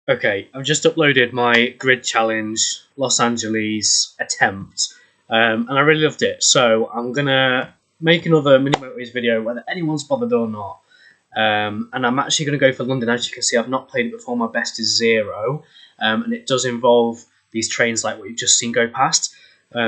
Okay, I've just uploaded my grid challenge Los Angeles attempt, and I really loved it. So I'm gonna make another MiniMotorways video, whether anyone's bothered or not. And I'm actually gonna go for London. As you can see, I've not played it before. My best is 0, and it does involve these trains like what you've just seen go past.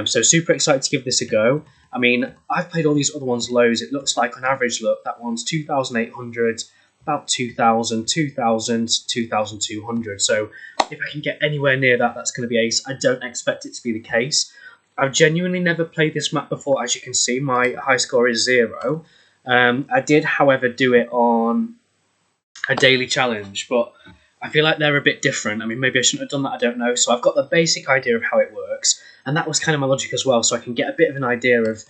So super excited to give this a go. I mean, I've played all these other ones loads. It looks like on average, look, that one's 2,800. About 2,000, 2,000, 2,200. So if I can get anywhere near that, that's going to be ace. I don't expect it to be the case. I've genuinely never played this map before. As you can see, my high score is 0. I did, however, do it on a daily challenge, but I feel like they're a bit different. I mean, maybe I shouldn't have done that, I don't know. So I've got the basic idea of how it works, and that was kind of my logic as well, so I can get a bit of an idea of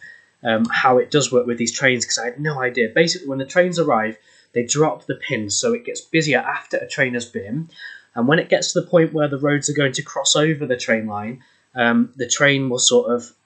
how it does work with these trains, because I had no idea. Basically, when the trains arrive, they drop the pins, so it gets busier after a train has been. And when it gets to the point where the roads are going to cross over the train line, the train will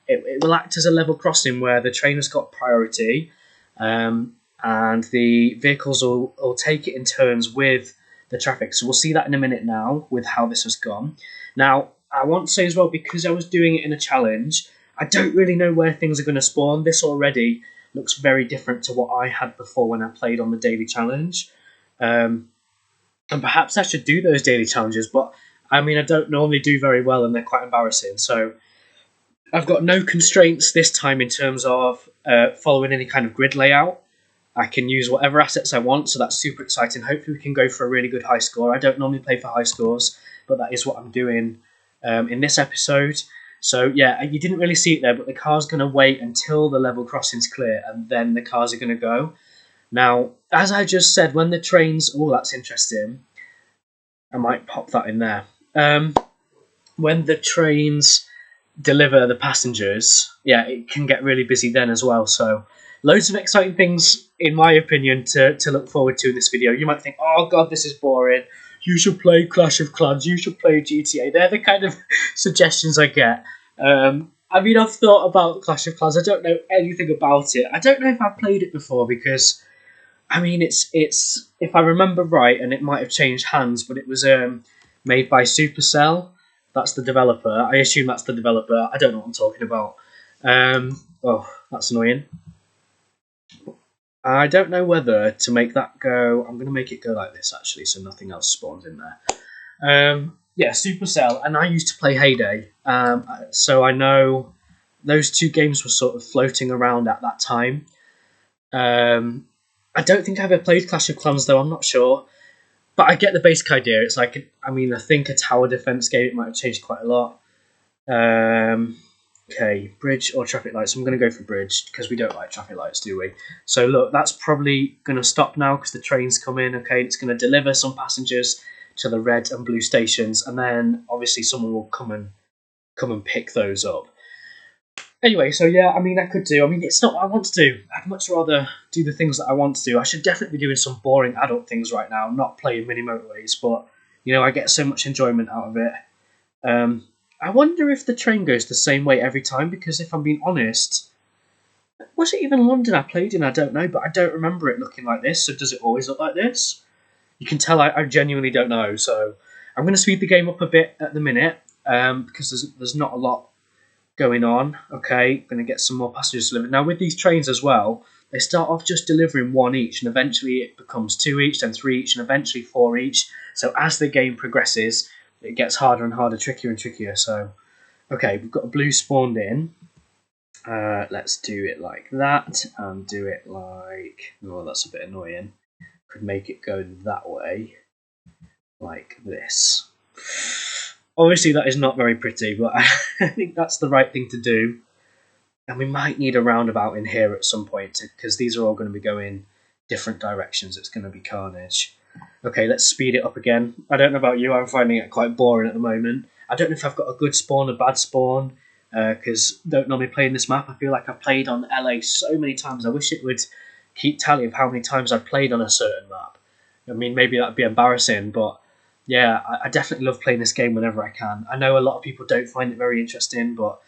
it will act as a level crossing where the train has got priority, and the vehicles will take it in turns with the traffic. So we'll see that in a minute now with how this has gone. Now, I want to say as well, because I was doing it in a challenge, I don't really know where things are going to spawn. This already looks very different to what I had before when I played on the daily challenge. And perhaps I should do those daily challenges, but I mean, I don't normally do very well and they're quite embarrassing. So I've got no constraints this time in terms of following any kind of grid layout. I can use whatever assets I want, so that's super exciting. Hopefully we can go for a really good high score. I don't normally play for high scores, but that is what I'm doing in this episode. So yeah, you didn't really see it there, but the car's going to wait until the level crossing's clear, and then the cars are going to go. Now, as I just said, when the trains... Oh, that's interesting. I might pop that in there. When the trains deliver the passengers, yeah, it can get really busy then as well. So loads of exciting things, in my opinion, to look forward to in this video. You might think, oh god, this is boring. You should play Clash of Clans. You should play GTA. They're the kind of suggestions I get. I mean, I've thought about Clash of Clans. I don't know anything about it. I don't know if I've played it before because, I mean, it's if I remember right, and it might have changed hands, but it was made by Supercell. That's the developer. I assume that's the developer. I don't know what I'm talking about. Oh, that's annoying. I don't know whether to make that go... I'm going to make it go like this, actually, so nothing else spawns in there. Yeah, Supercell, and I used to play Heyday, so I know those two games were sort of floating around at that time. I don't think I ever played Clash of Clans, though, I'm not sure. But I get the basic idea. It's like, I mean, I think a tower defense game, it might have changed quite a lot. Okay, bridge or traffic lights. I'm going to go for bridge because we don't like traffic lights, do we? So look, that's probably going to stop now because the train's come in. Okay, it's going to deliver some passengers to the red and blue stations, and then obviously someone will come and pick those up. Anyway, so yeah, I mean, I could do. I mean, it's not what I want to do. I'd much rather do the things that I want to do. I should definitely be doing some boring adult things right now, not playing MiniMotorways, but you know, I get so much enjoyment out of it. I wonder if the train goes the same way every time, because if I'm being honest, was it even London I played in? I don't know, but I don't remember it looking like this, so does it always look like this? You can tell I genuinely don't know, so I'm going to speed the game up a bit at the minute, because there's not a lot going on. Okay, going to get some more passengers delivered. Now, with these trains as well, they start off just delivering 1 each, and eventually it becomes 2 each, then 3 each, and eventually 4 each. So as the game progresses, it gets harder and harder, trickier and trickier. So, okay, we've got a blue spawned in. Let's do it like that, and do it like... Oh, that's a bit annoying. Could make it go that way, like this. Obviously, that is not very pretty, but I think that's the right thing to do. And we might need a roundabout in here at some point, because these are all going to be going different directions. It's going to be carnage. Okay, let's speed it up again. I don't know about you, I'm finding it quite boring at the moment. I don't know if I've got a good spawn or bad spawn, because don't normally play in this map. I feel like I've played on LA so many times. I wish it would keep tally of how many times I've played on a certain map. I mean, maybe that'd be embarrassing, but yeah, I definitely love playing this game whenever I can. I know a lot of people don't find it very interesting, but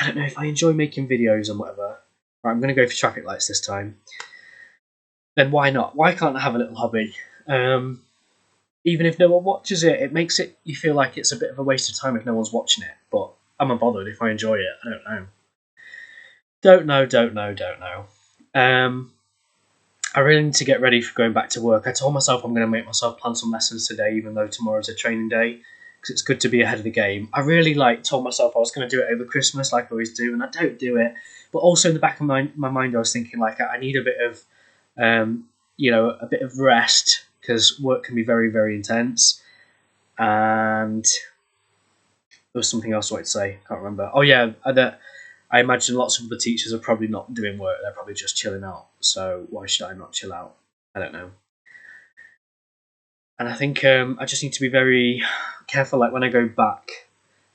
I don't know if I enjoy making videos and whatever. Right, I'm going to go for traffic lights this time. Then why not? Why can't I have a little hobby? even if no one watches it, it makes it you feel like it's a bit of a waste of time if no one's watching it. But I'm not bothered if I enjoy it. I don't know. Don't know. I really need to get ready for going back to work. I told myself I'm going to make myself plan some lessons today, even though tomorrow's a training day, because it's good to be ahead of the game. I really told myself I was going to do it over Christmas, like I always do, and I don't do it. But also in the back of my mind, I was thinking I need a bit of, a bit of rest because work can be very, very intense. And there was something else I wanted to say. Can't remember. Oh yeah, that I imagine lots of the teachers are probably not doing work. They're probably just chilling out. So why should I not chill out? I don't know. And I think I just need to be very careful. Like when I go back,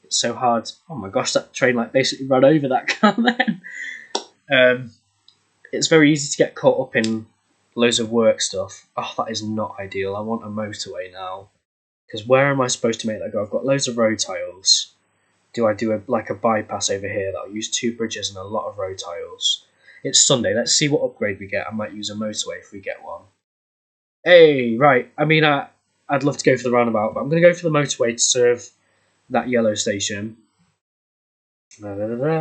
it's so hard. Oh my gosh, that train basically ran over that car then. It's very easy to get caught up in loads of work stuff. Oh, that is not ideal. I want a motorway now. Because where am I supposed to make that go? I've got loads of road tiles. Do I do a bypass over here that'll use 2 bridges and a lot of road tiles? It's Sunday. Let's see what upgrade we get. I might use a motorway if we get one. Hey, right. I mean, I'd love to go for the roundabout, but I'm going to go for the motorway to serve that yellow station. Okay.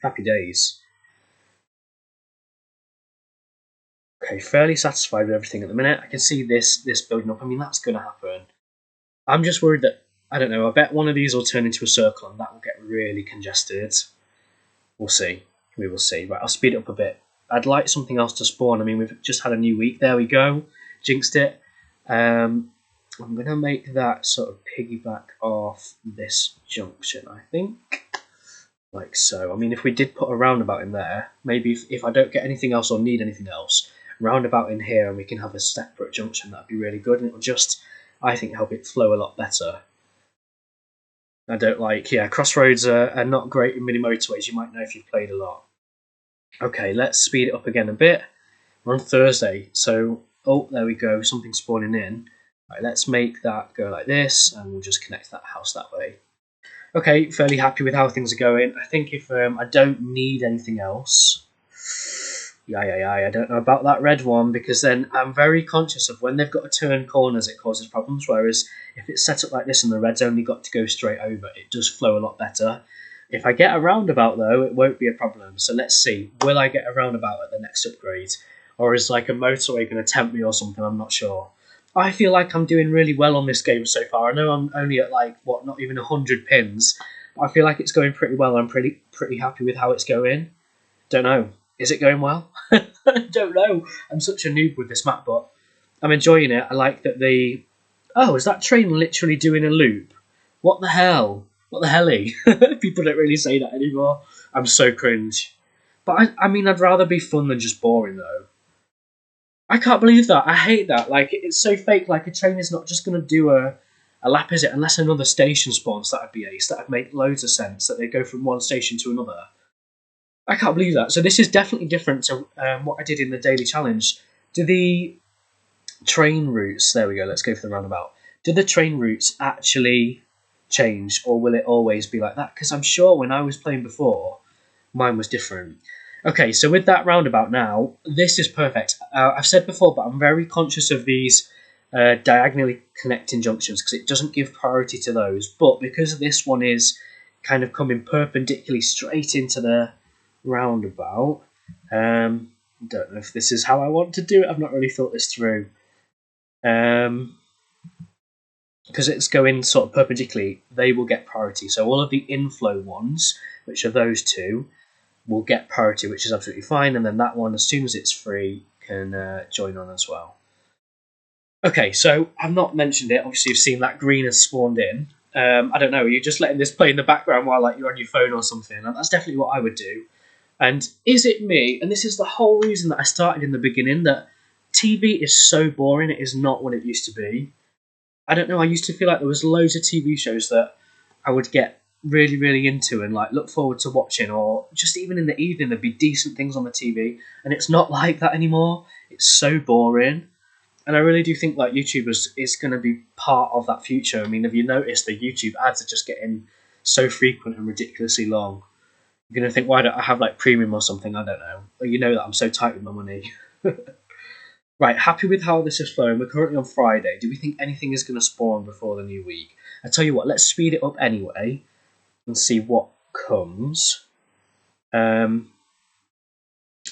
Happy days. Okay, fairly satisfied with everything at the minute. I can see this building up. I mean, that's going to happen. I'm just worried that, I don't know, I bet one of these will turn into a circle and that will get really congested. We'll see. We will see. Right, I'll speed it up a bit. I'd like something else to spawn. I mean, we've just had a new week. There we go. Jinxed it. I'm going to make that sort of piggyback off this junction, I think. Like so. I mean, if we did put a roundabout in there, maybe if I don't get anything else or need anything else, roundabout in here and we can have a separate junction, that'd be really good. And it'll just, I think, help it flow a lot better. I don't crossroads are not great in MiniMotorways. You might know if you've played a lot. Okay, let's speed it up again a bit. We're on Thursday, so, oh, there we go, something spawning in. Right, let's make that go like this, and we'll just connect that house that way. Okay, fairly happy with how things are going. I think if I don't need anything else, I don't know about that red one, because then I'm very conscious of when they've got to turn corners, it causes problems, whereas if it's set up like this and the red's only got to go straight over, it does flow a lot better. If I get a roundabout, though, it won't be a problem. So let's see. Will I get a roundabout at the next upgrade? Or is a motorway going to tempt me or something? I'm not sure. I feel like I'm doing really well on this game so far. I know I'm only at not even 100 pins. But I feel like it's going pretty well. I'm pretty happy with how it's going. Don't know. Is it going well? I don't know. I'm such a noob with this map, but I'm enjoying it. I like that the... Oh, is that train literally doing a loop? What the hell? What the helly? People don't really say that anymore. I'm so cringe. But I mean, I'd rather be fun than just boring, though. I can't believe that. I hate that. It's so fake. A train is not just going to do a lap, is it? Unless another station spawns, that would be ace. That would make loads of sense, that they go from one station to another. I can't believe that. So this is definitely different to what I did in the daily challenge. Do the train routes... There we go. Let's go for the roundabout. Do the train routes actually change, or will it always be like that? Because I'm sure when I was playing before, mine was different. Okay, so with that roundabout now, this is perfect. I've said before, but I'm very conscious of these diagonally connecting junctions because it doesn't give priority to those. But because this one is kind of coming perpendicularly straight into the roundabout, don't know if this is how I want to do it. I've not really thought this through. Because it's going sort of perpendicularly, they will get priority. So all of the inflow ones, which are those two, will get priority, which is absolutely fine. And then that one, as soon as it's free, can join on as well. Okay, so I've not mentioned it. Obviously, you've seen that green has spawned in. I don't know, you're just letting this play in the background while you're on your phone or something. And that's definitely what I would do. And is it me? And this is the whole reason that I started in the beginning, that TV is so boring. It is not what it used to be. I don't know, I used to feel like there was loads of TV shows that I would get really, really into and look forward to watching, or just even in the evening there'd be decent things on the TV, and it's not like that anymore. It's so boring. And I really do think YouTube is going to be part of that future. I mean, have you noticed the YouTube ads are just getting so frequent and ridiculously long? You're going to think, why don't I have premium or something? I don't know. But you know that I'm so tight with my money. Right, happy with how this is flowing. We're currently on Friday. Do we think anything is going to spawn before the new week? I tell you what, let's speed it up anyway and see what comes. I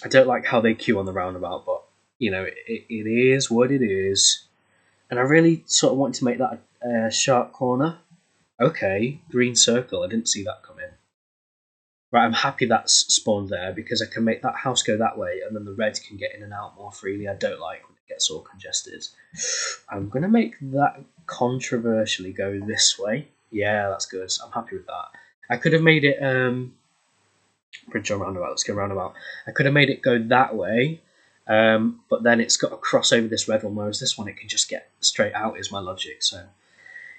don't like how they queue on the roundabout, but you know, it is what it is. And I really sort of want to make that a sharp corner. Okay, green circle. I didn't see that come in. Right, I'm happy that's spawned there because I can make that house go that way and then the red can get in and out more freely. I don't like when it gets all congested. I'm going to make that controversially go this way. Yeah, that's good. I'm happy with that. I could have made it bridge or roundabout. Let's go roundabout. I could have made it go that way, but then it's got to cross over this red one, whereas this one it can just get straight out is my logic. So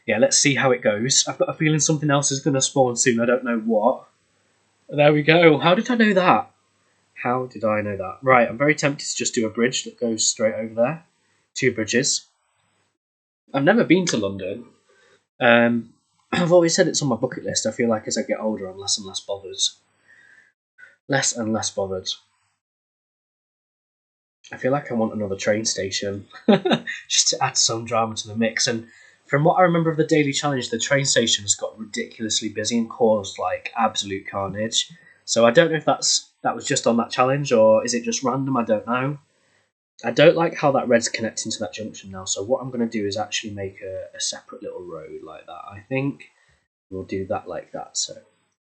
yeah, let's see how it goes. I've got a feeling something else is going to spawn soon. I don't know what. There we go. How did I know that? How did I know that? Right, I'm very tempted to just do a bridge that goes straight over there. 2 bridges. I've never been to London. I've always said it's on my bucket list. I feel like as I get older, I'm less and less bothered. Less and less bothered. I feel like I want another train station. Just to add some drama to the mix. And from what I remember of the daily challenge, the train station has got ridiculously busy and caused like absolute carnage. So I don't know if that was just on that challenge or is it just random? I don't know. I don't like how that red's connecting to that junction now. So what I'm going to do is actually make a separate little road like that. I think we'll do that like that. So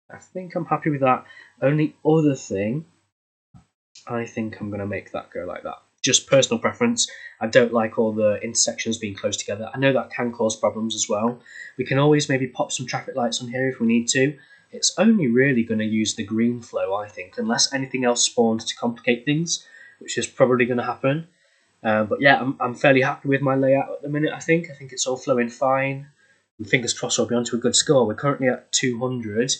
I think I'm happy with that. Only other thing, I think I'm going to make that go like that. Just personal preference. I don't like all the intersections being close together. I know that can cause problems as well. We can always maybe pop some traffic lights on here if we need to. It's only really going to use the green flow, I think, unless anything else spawns to complicate things, which is probably going to happen. But yeah, I'm fairly happy with my layout at the minute, I think. I think it's all flowing fine. And fingers crossed we'll be onto a good score. We're currently at 200.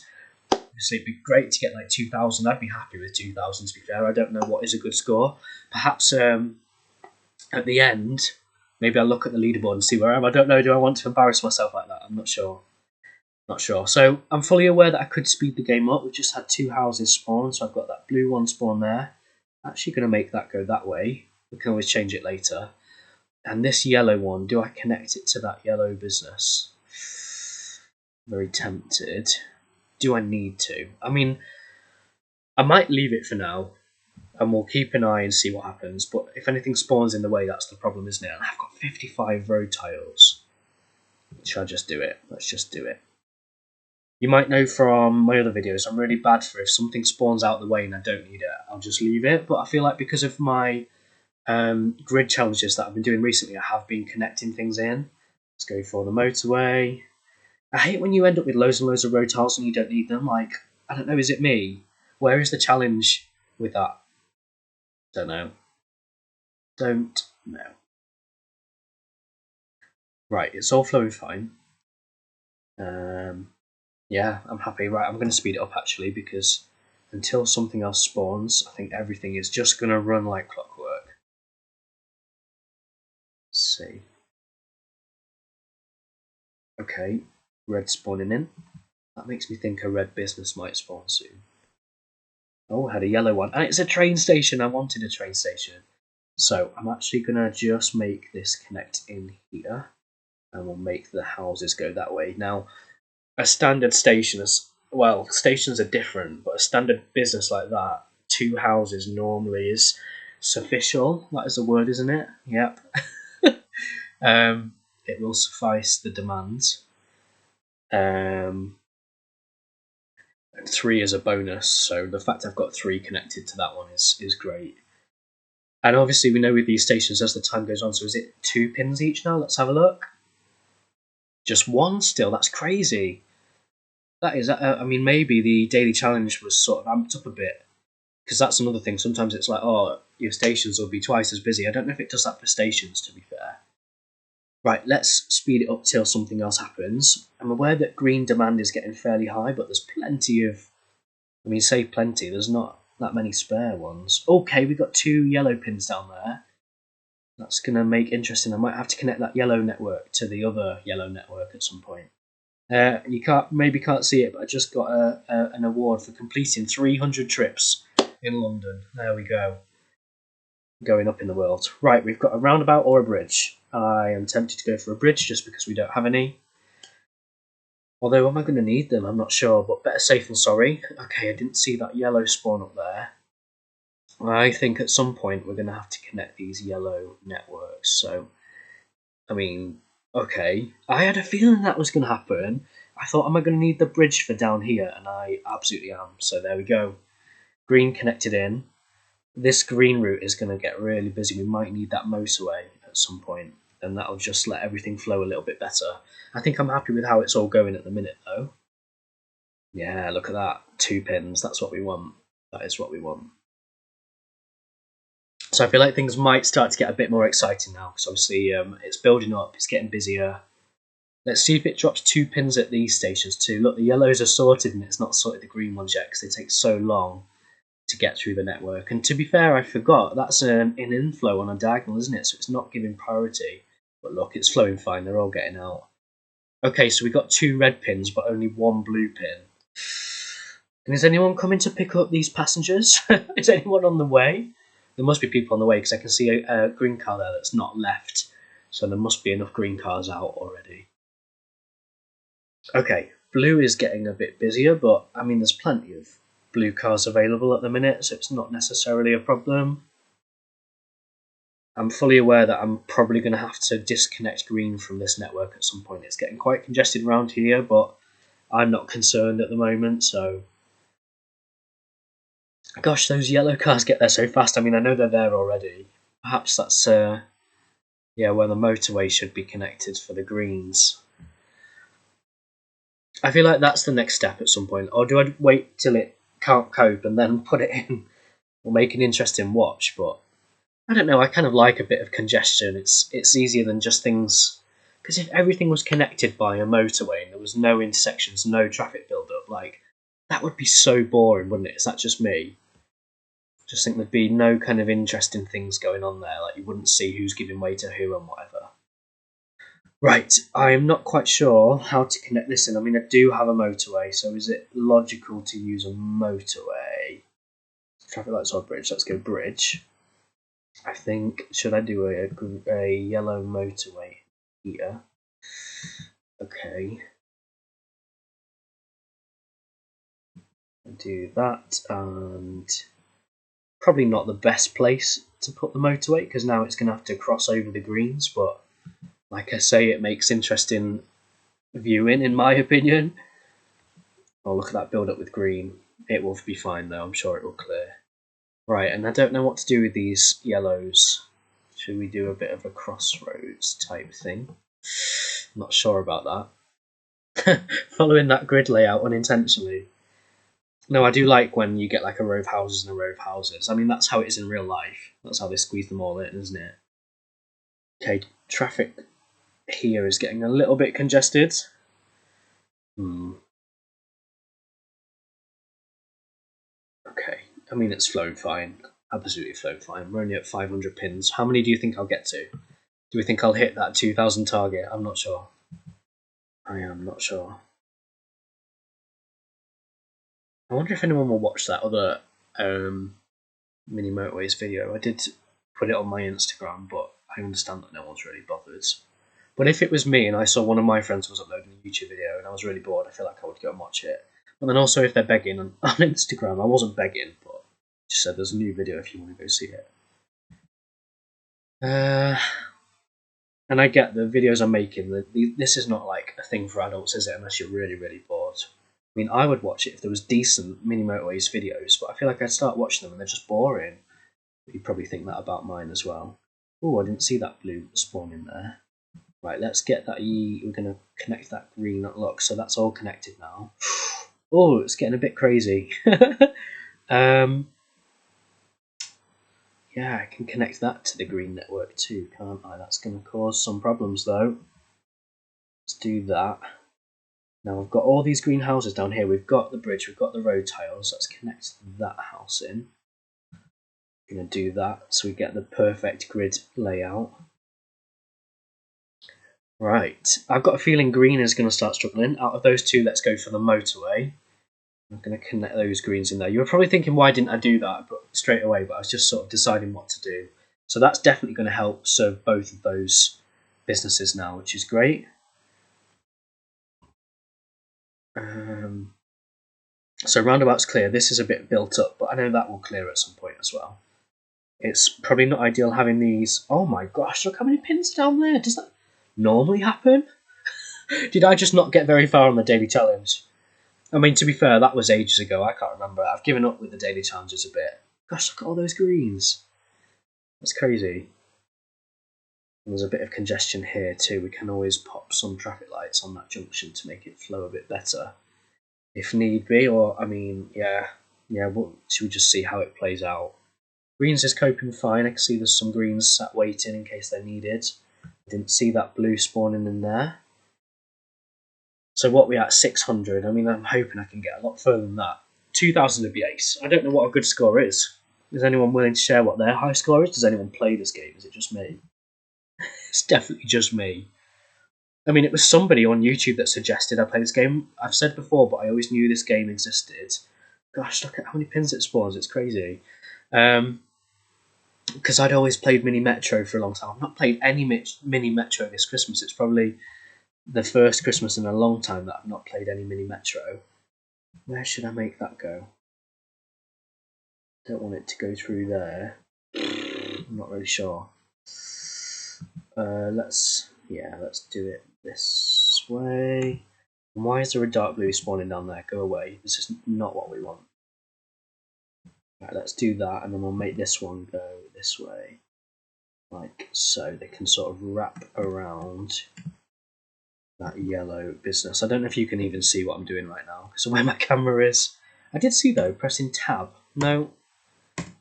Obviously, it'd be great to get like 2,000. I'd be happy with 2,000, to be fair. I don't know what is a good score. Perhaps at the end, maybe I'll look at the leaderboard and see where I am. I don't know. Do I want to embarrass myself like that? I'm not sure. Not sure. So I'm fully aware that I could speed the game up. We've just had 2 houses spawn, so I've got that blue one spawn there. Actually going to make that go that way. We can always change it later. And this yellow one, do I connect it to that yellow business? Very tempted. Do I need to? I mean, I might leave it for now, and we'll keep an eye and see what happens. But if anything spawns in the way, that's the problem, isn't it? And I've got 55 road tiles. Should I just do it? Let's just do it. You might know from my other videos, I'm really bad for if something spawns out the way and I don't need it, I'll just leave it. But I feel like because of my grid challenges that I've been doing recently, I have been connecting things in. Let's go for the motorway. I hate when you end up with loads and loads of road tiles and you don't need them. Like, I don't know, is it me? Where is the challenge with that? Don't know. Don't know. Right, it's all flowing fine. Yeah, I'm happy. Right, I'm going to speed it up actually because until something else spawns, I think everything is just going to run like clockwork. Let's see. Okay, red spawning in. That makes me think a red business might spawn soon. Oh, I had a yellow one. And it's a train station. I wanted a train station. So I'm actually going to just make this connect in here. And we'll make the houses go that way. Now, a standard station is... Well, stations are different. But a standard business like that, 2 houses normally is sufficient. That is a word, isn't it? Yep. It will suffice the demands. 3 is a bonus, so the fact I've got 3 connected to that one is great. And obviously we know with these stations as the time goes on, so is it 2 pins each now? Let's have a look. Just 1 still, that's crazy. That is, I mean, maybe the daily challenge was sort of amped up a bit, because that's another thing. Sometimes it's like, oh, your stations will be twice as busy. I don't know if it does that for stations, to be fair. Right, let's speed it up till something else happens. I'm aware that green demand is getting fairly high, but there's plenty of... I mean, say plenty, there's not that many spare ones. Okay, we've got 2 yellow pins down there. That's going to make interesting. I might have to connect that yellow network to the other yellow network at some point. You can't see it, but I just got an award for completing 300 trips in London. There we go. going up in the world. Right, we've got a roundabout or a bridge. I am tempted to go for a bridge just because we don't have any. Although, am I going to need them? I'm not sure, but better safe than sorry. Okay, I didn't see that yellow spawn up there. I think at some point we're going to have to connect these yellow networks. So, I mean, okay. I had a feeling that was going to happen. I thought, am I going to need the bridge for down here? And I absolutely am. So there we go. Green connected in. This green route is going to get really busy. We might need that motorway at some point, and that'll just let everything flow a little bit better. I think I'm happy with how it's all going at the minute, though. Yeah, look at that. 2 pins. That's what we want. That is what we want. So I feel like things might start to get a bit more exciting now, because obviously it's building up, it's getting busier. Let's see if it drops 2 pins at these stations too. Look, the yellows are sorted, and it's not sorted the green ones yet, because they take so long to get through the network. And to be fair, I forgot, that's an inflow on a diagonal, isn't it? So it's not giving priority. But look, it's flowing fine, they're all getting out. Okay, so we got 2 red pins, but only 1 blue pin. And is anyone coming to pick up these passengers? Is anyone on the way? There must be people on the way, because I can see a green car there that's not left. So there must be enough green cars out already. Okay, blue is getting a bit busier, but I mean, there's plenty of blue cars available at the minute, so it's not necessarily a problem. I'm fully aware that I'm probably going to have to disconnect green from this network at some point. It's getting quite congested around here, but I'm not concerned at the moment, so... Gosh, those yellow cars get there so fast. I mean, I know they're there already. Perhaps that's, yeah, where the motorway should be connected for the greens. I feel like that's the next step at some point. Or do I wait till it can't cope and then put it in? Will make an interesting watch, but I don't know. I kind of like a bit of congestion. It's easier than just things, because if everything was connected by a motorway and there was no intersections, no traffic build-up, like that would be so boring, wouldn't it? Is that just me? Just think there'd be no kind of interesting things going on there. Like you wouldn't see who's giving way to who and whatever. Right, I'm not quite sure how to connect this in. I mean, I do have a motorway, so is it logical to use a motorway? Traffic lights or bridge? Let's go bridge. I think, should I do a yellow motorway here? Okay. Do that, and probably not the best place to put the motorway, because now it's going to have to cross over the greens, but like I say, it makes interesting viewing, in my opinion. Oh, look at that build up with green. It will be fine though, I'm sure it will clear. Right, and I don't know what to do with these yellows. Should we do a bit of a crossroads type thing? Not sure about that. Following that grid layout unintentionally. No, I do like when you get like a row of houses and a row of houses. I mean, that's how it is in real life. That's how they squeeze them all in, isn't it? Okay, traffic here is getting a little bit congested. Okay, I mean, it's flown fine. Absolutely flown fine. We're only at 500 pins. How many do you think I'll get to? Do we think I'll hit that 2,000 target? I'm not sure. I am not sure. I wonder if anyone will watch that other MiniMotorways video. I did put it on my Instagram, but I understand that no one's really bothered. But if it was me and I saw one of my friends was uploading a YouTube video and I was really bored, I feel like I would go and watch it. But then also if they're begging on Instagram, I wasn't begging, but just said there's a new video if you want to go see it. And I get the videos I'm making, this is not like a thing for adults, is it? Unless you're really, really bored. I mean, I would watch it if there was decent MiniMotorways videos, but I feel like I'd start watching them and they're just boring. You'd probably think that about mine as well. Oh, I didn't see that blue spawn in there. Right, let's get that we're going to connect that green look, so that's all connected now. Oh, it's getting a bit crazy. Yeah, I can connect that to the green network too, can't I? That's going to cause some problems though. Let's do that. Now we've got all these green houses down here. We've got the bridge, we've got the road tiles. Let's connect that house in. I'm going to do that so we get the perfect grid layout. Right, I've got a feeling green is going to start struggling. Out of those two, let's go for the motorway. I'm going to connect those greens in there. You were probably thinking, why didn't I do that straight away? But I was just sort of deciding what to do. So that's definitely going to help serve both of those businesses now, which is great. So roundabout's clear. This is a bit built up, but I know that will clear at some point as well. It's probably not ideal having these. Oh my gosh, look how many pins down there. Does that normally happen? Did I just not get very far on the daily challenge? I mean, to be fair, that was ages ago. I can't remember. I've given up with the daily challenges a bit. Gosh, look at all those greens. That's crazy. And there's a bit of congestion here too. We can always pop some traffic lights on that junction to make it flow a bit better, if need be. Or, I mean, yeah. Should we just see how it plays out? Greens is coping fine. I can see there's some greens sat waiting in case they're needed. Didn't see that blue spawning in there. So what we at 600? I mean, I'm hoping I can get a lot further than that. 2,000 would be ace. I don't know what a good score is. Is anyone willing to share what their high score is? Does anyone play this game? Is it just me? It's definitely just me. I mean, it was somebody on YouTube that suggested I play this game. I've said before, but I always knew this game existed. Gosh, look at how many pins it spawns. It's crazy. Because I'd always played Mini Metro for a long time. I've not played any Mini Metro this Christmas. It's probably the first Christmas in a long time that I've not played any Mini Metro. Where should I make that go? Don't want it to go through there. I'm not really sure. Let's do it this way. And why is there a dark blue spawning down there? Go away. This is not what we want. Right, let's do that, and then we'll make this one go this way, like so. They can sort of wrap around that yellow business. I don't know if you can even see what I'm doing right now because of where my camera is. I did see though, pressing tab. No.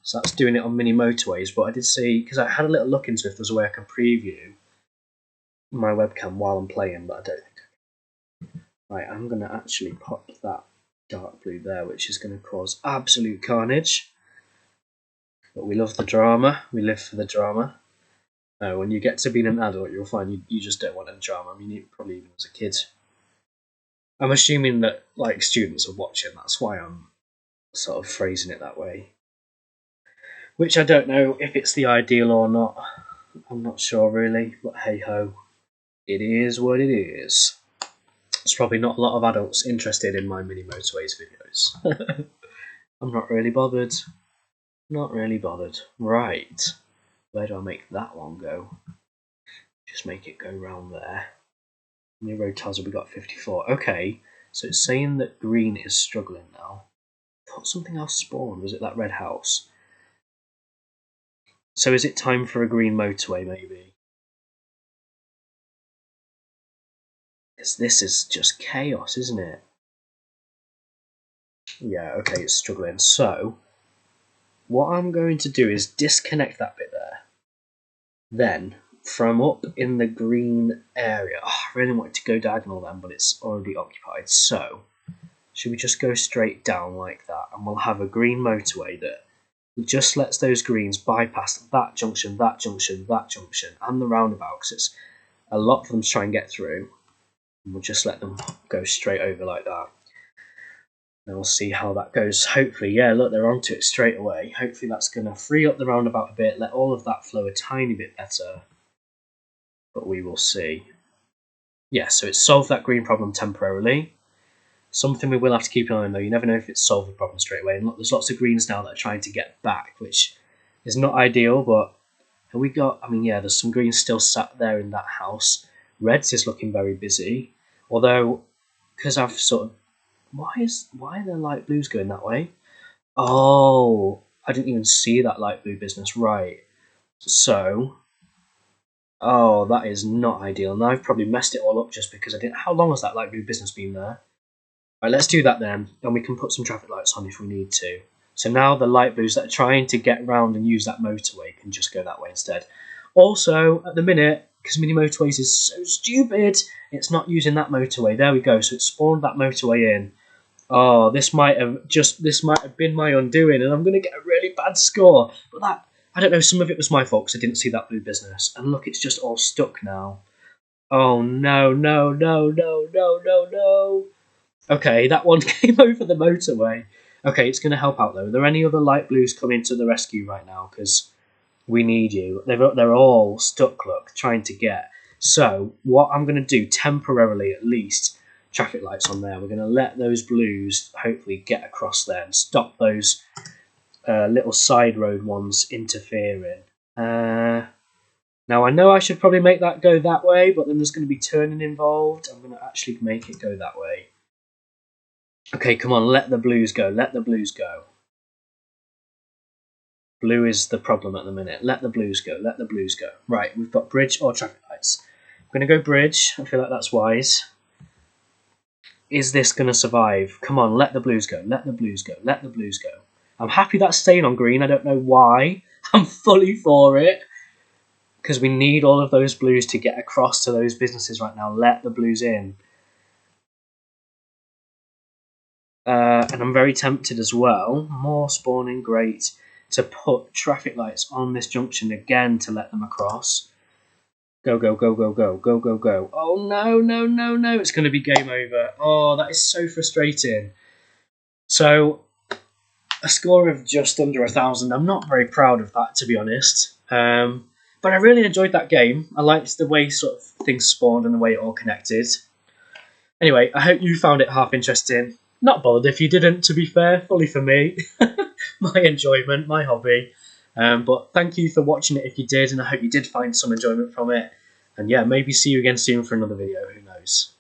So that's doing it on MiniMotorways, but I did see, because I had a little look into if there's a way I can preview my webcam while I'm playing, but I don't think I can. Right, I'm going to actually pop that dark blue there, which is going to cause absolute carnage. But we love the drama, we live for the drama. When you get to being an adult, you'll find you just don't want any drama. I mean, probably even as a kid. I'm assuming that like students are watching, that's why I'm sort of phrasing it that way. Which I don't know if it's the ideal or not. I'm not sure really, but hey ho, it is what it is. There's probably not a lot of adults interested in my MiniMotorways videos. I'm not really bothered. Not really bothered. Right, where do I make that one go? Just make it go round there. How many road tiles have we got? 54. Okay, so it's saying that green is struggling now. I thought something else spawned. Was it that red house? So is it time for a green motorway, maybe? Because this is just chaos, isn't it? Yeah, okay, it's struggling. So, what I'm going to do is disconnect that bit there. Then, from up in the green area, I really wanted to go diagonal then, but it's already occupied. So, should we just go straight down like that? And we'll have a green motorway that just lets those greens bypass that junction, that junction, that junction, and the roundabout, because it's a lot for them to try and get through. And we'll just let them go straight over like that. And we'll see how that goes. Hopefully, yeah, look, they're onto it straight away. Hopefully that's going to free up the roundabout a bit, let all of that flow a tiny bit better. But we will see. Yeah, so it's solved that green problem temporarily. Something we will have to keep an eye on though, you never know if it's solved the problem straight away. And look, there's lots of greens now that are trying to get back, which is not ideal, but have we got, I mean, yeah, there's some greens still sat there in that house. Reds is looking very busy, although, because I've sort of, why are the light blues going that way? Oh, I didn't even see that light blue business, right. So, oh, that is not ideal. Now I've probably messed it all up just because I didn't, how long has that light blue business been there? Right, let's do that then, and we can put some traffic lights on if we need to. So now the light blues that are trying to get round and use that motorway can just go that way instead. Also, at the minute, because MiniMotorways is so stupid, it's not using that motorway. There we go, so it spawned that motorway in. Oh, this might have been my undoing, and I'm going to get a really bad score. But that, I don't know, some of it was my fault because I didn't see that blue business. And look, it's just all stuck now. Oh, no, no, no, no, no, no, no. Okay, that one came over the motorway. Okay, it's going to help out though. Are there any other light blues coming to the rescue right now? Because We need you. They're all stuck, look, trying to get. So what I'm going to do temporarily, at least, traffic lights on there. We're going to let those blues hopefully get across there and stop those little side road ones interfering. Now I know I should probably make that go that way, but then there's going to be turning involved. I'm going to actually make it go that way. Okay, come on, let the blues go. Let the blues go. Blue is the problem at the minute. Let the blues go. Let the blues go. Right, we've got bridge or traffic lights. I'm going to go bridge. I feel like that's wise. Is this going to survive? Come on, let the blues go. Let the blues go. Let the blues go. I'm happy that's staying on green. I don't know why. I'm fully for it. Because we need all of those blues to get across to those businesses right now. Let the blues in. And I'm very tempted as well. More spawning, great. To put traffic lights on this junction again to let them across. Go, go, go, go, go, go, go, go. Oh, no, no, no, no. It's going to be game over. Oh, that is so frustrating. So, a score of just under 1,000. I'm not very proud of that, to be honest. But I really enjoyed that game. I liked the way sort of things spawned and the way it all connected. Anyway, I hope you found it half interesting. Not bothered if you didn't, to be fair. Fully for me. My enjoyment, my hobby. But thank you for watching it if you did, and I hope you did find some enjoyment from it. And yeah, maybe see you again soon for another video, who knows.